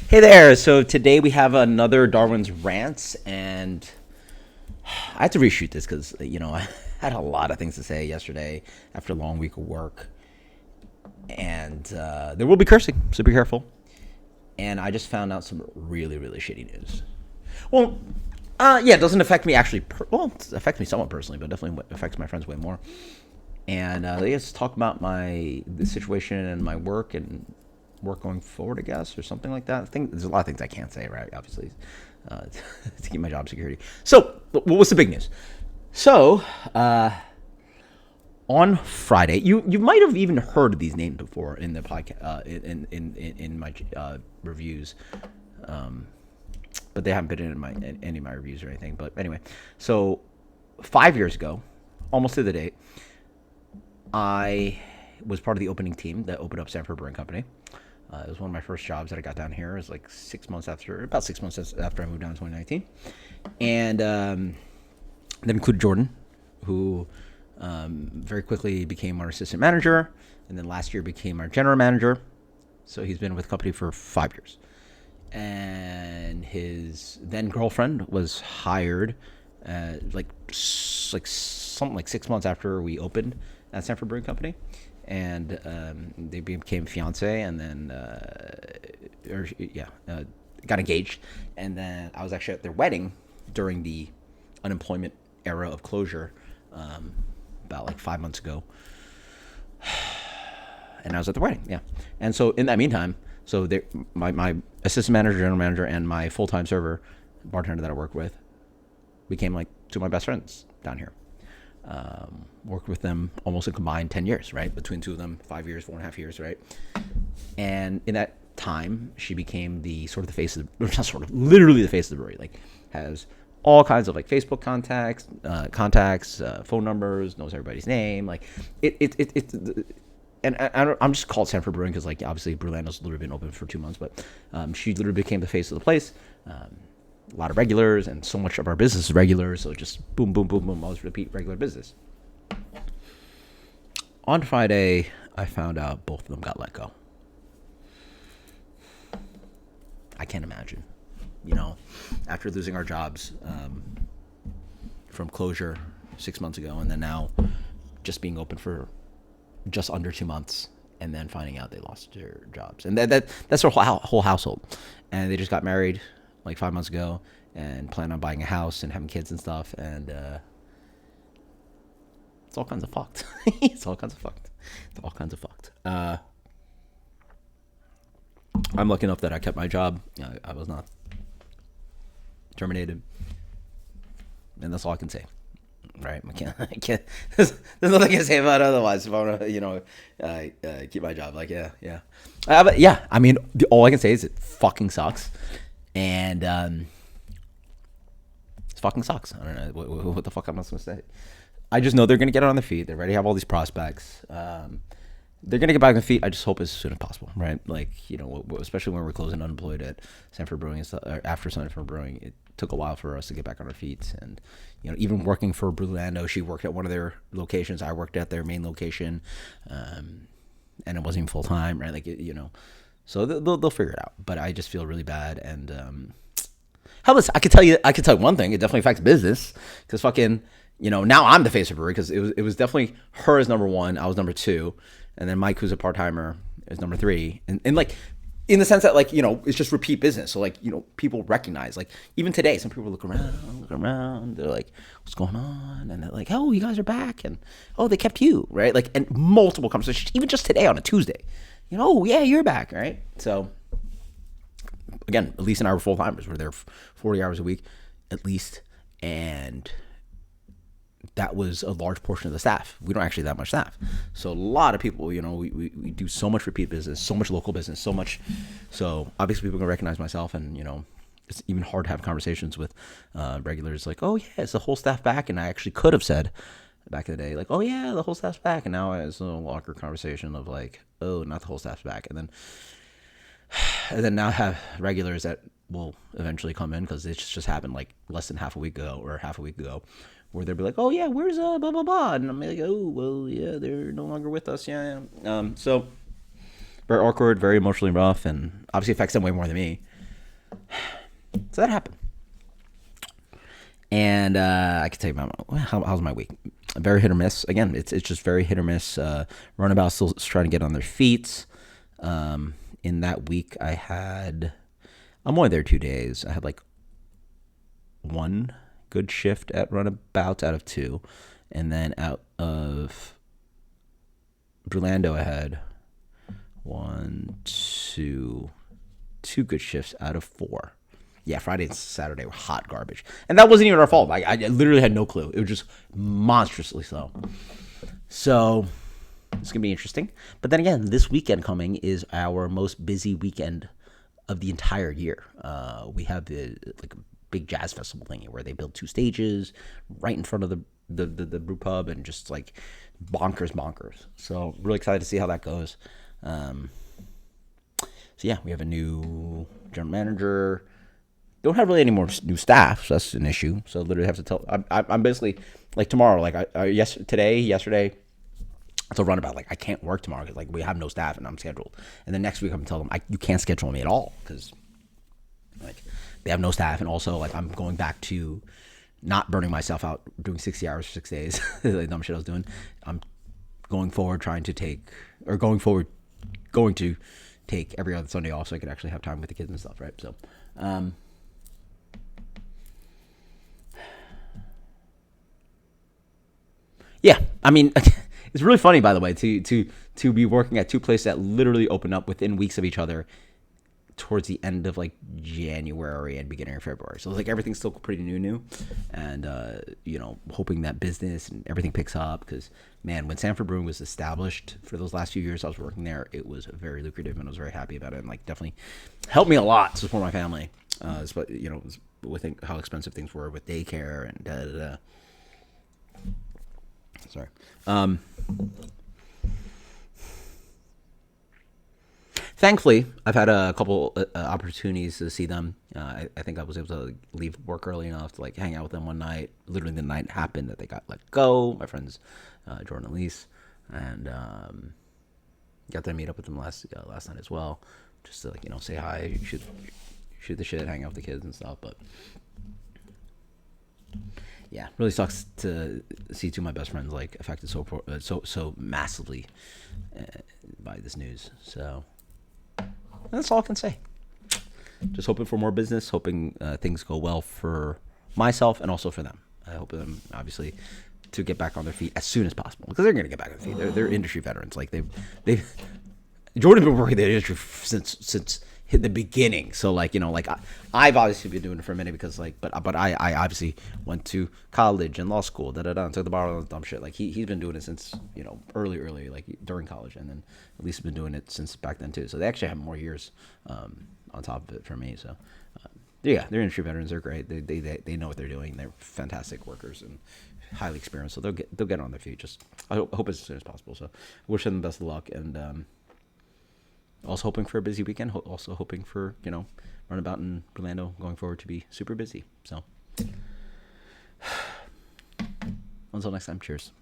Hey there. So today we have another Darwin's Rants, and I had to reshoot this because I had a lot of things to say yesterday after a long week of work, and there will be cursing, so be careful. And I just found out some really, really shitty news. Well, yeah, it doesn't affect me actually. Well, it affects me somewhat personally, but definitely affects my friends way more. And they just talk about the situation and my work and work going forward, I guess, or something like that. I think there's a lot of things I can't say, right? Obviously, to keep my job security. So, what's the big news? So, on Friday, you might have even heard of these names before in the podcast, in my reviews, but they haven't been in any of my reviews or anything. But anyway, so 5 years ago, almost to the date, I was part of the opening team that opened up Sanford Brewing Company. It was one of my first jobs that I got down here. It was like about 6 months after I moved down in 2019. And that included Jordan, who very quickly became our assistant manager, and then last year became our general manager. So he's been with the company for 5 years. And his then girlfriend was hired something like 6 months after we opened at Sanford Brewing Company. And they became fiance, and then got engaged. And then I was actually at their wedding during the unemployment era of closure, about like 5 months ago. And I was at the wedding, yeah. And so in that meantime, my assistant manager, general manager, and my full-time server, bartender that I work with, became like two of my best friends down here. Worked with them almost a combined 10 years, right? Between two of them, 5 years, 4.5 years, right? And in that time, she became the sort of the face of not sort of, literally the face of the brewery. Like, has all kinds of like Facebook contacts, phone numbers, knows everybody's name. Like, I'm just called Sanford Brewing because, like, obviously Brewlando's literally been open for 2 months, but she literally became the face of the place. A lot of regulars, and so much of our business is regulars, so just boom, boom, boom, boom, always repeat regular business. On Friday, I found out both of them got let go. I can't imagine, after losing our jobs from closure 6 months ago, and then now just being open for just under 2 months, and then finding out they lost their jobs. And that's their whole household. And they just got married like 5 months ago and plan on buying a house and having kids and stuff. And it's all kinds of fucked. It's all kinds of fucked. I'm lucky enough that I kept my job. I was not terminated. And that's all I can say. Right? I can't. There's nothing I can say about it otherwise. If I want to, keep my job. Like, yeah. But yeah, I mean, all I can say is it fucking sucks. And it fucking sucks. I don't know what the fuck I'm supposed to say. I just know they're going to get on their feet. They already have all these prospects. They're going to get back on their feet. I just hope as soon as possible, right? Like, especially when we're closing unemployed at Sanford Brewing and stuff, or after Sanford Brewing, it took a while for us to get back on our feet. And, even working for Brewlando, she worked at one of their locations. I worked at their main location. And it wasn't even full time, right? Like, so they'll figure it out. But I just feel really bad. And I could tell you one thing. It definitely affects business because fucking, now I'm the face of brewery because it was definitely her as number one. I was number two. And then Mike, who's a part-timer, is number three. And like, in the sense that, like, it's just repeat business. So, like, people recognize. Like, even today, some people look around. They're like, what's going on? And they're like, oh, you guys are back. And, oh, they kept you, right? Like, and multiple conversations, even just today on a Tuesday. Oh, yeah, you're back, right? So, again, Elise and I were full-timers. We're there 40 hours a week, at least. And that was a large portion of the staff. We don't actually have that much staff. So a lot of people, we do so much repeat business, so much local business, so much. So obviously people can recognize myself, and, it's even hard to have conversations with regulars like, oh, yeah, is the whole staff back? And I actually could have said back in the day, like, oh, yeah, the whole staff's back. And now it's a awkward conversation of like, oh, not the whole staff's back. And then now have regulars that will eventually come in because it's just happened like less than half a week ago, where they'll be like, oh, yeah, where's blah, blah, blah. And I'm like, oh, well, yeah, they're no longer with us. Yeah. So very awkward, very emotionally rough, and obviously affects them way more than me. So that happened. And I can tell you about how's my week. Very hit or miss. Again, it's just very hit or miss. Runabout still trying to get on their feet. In that week, I'm only there 2 days. I had like one good shift at Runabouts out of two. And then out of Orlando, I had two good shifts out of four. Yeah, Friday and Saturday were hot garbage. And that wasn't even our fault. I literally had no clue. It was just monstrously slow. So it's going to be interesting. But then again, this weekend coming is our most busy weekend of the entire year. We have the like a big jazz festival thing where they build 2 stages right in front of the brew pub and just like bonkers. So really excited to see how that goes. So yeah, we have a new general manager. Don't have really any more new staff, so that's an issue. So literally have to tell. I'm basically like tomorrow, like yesterday. So Runabout, like I can't work tomorrow because like we have no staff and I'm scheduled. And then next week I'm telling them you can't schedule me at all because like they have no staff, and also like I'm going back to not burning myself out doing 60 hours for 6 days, like dumb shit I was doing. I'm going forward going to take every other Sunday off so I could actually have time with the kids and stuff, right? So. Yeah, I mean, it's really funny, by the way, to be working at 2 places that literally opened up within weeks of each other towards the end of like January and beginning of February. So it's like everything's still pretty new, and hoping that business and everything picks up because man, when Sanford Brewing was established for those last few years I was working there, it was very lucrative and I was very happy about it and like definitely helped me a lot to support my family. But with how expensive things were with daycare and da da da. Sorry. Thankfully, I've had a couple opportunities to see them. I think I was able to leave work early enough to like hang out with them one night. Literally, the night happened that they got let go. My friends Jordan and Elise, and got to meet up with them last night as well, just to like say hi, shoot the shit, hang out with the kids and stuff. But yeah, really sucks to see 2 of my best friends like affected so massively by this news. So that's all I can say. Just hoping for more business, hoping things go well for myself and also for them. I hope them obviously to get back on their feet as soon as possible because they're going to get back on their feet. They're industry veterans. Like they've Jordan's been working in the industry since hit the beginning. So like I've obviously been doing it for a minute because like but I obviously went to college and law school and took the bar on dumb shit. Like he's been doing it since early like during college, and then at least been doing it since back then too. So they actually have more years on top of it for me. So yeah, they're industry veterans. They're great. They know what they're doing. They're fantastic workers and highly experienced. So they'll get on their feet. Just I hope as soon as possible. So wish them the best of luck, and also hoping for a busy weekend. Also hoping for Runabout in Orlando going forward to be super busy. So until next time, cheers.